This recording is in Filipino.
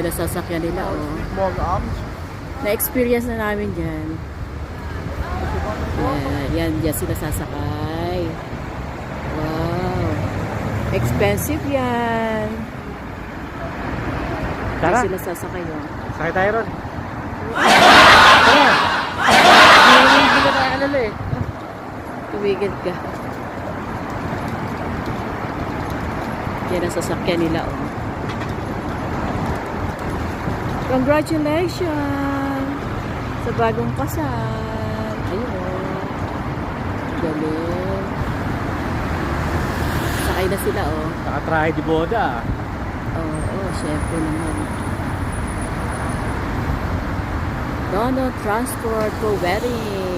Yan ang sasakyan nila, oh. Morgenabend. Na-experience na namin dyan. Yan sila sasakay. Wow. Expensive yan. Tara. Yan sila sasakay, oh. Sakay tayo ron. Tara. Hindi ka tayo alala eh. Tumigil ka. Yan ang sasakyan nila, oh. Congratulations sa bagong kasal. Ayun, oh. Galing. Sakay na sila, oh. Nakatrahe di boda. Oo, syempre naman. Donald Transport for Wedding.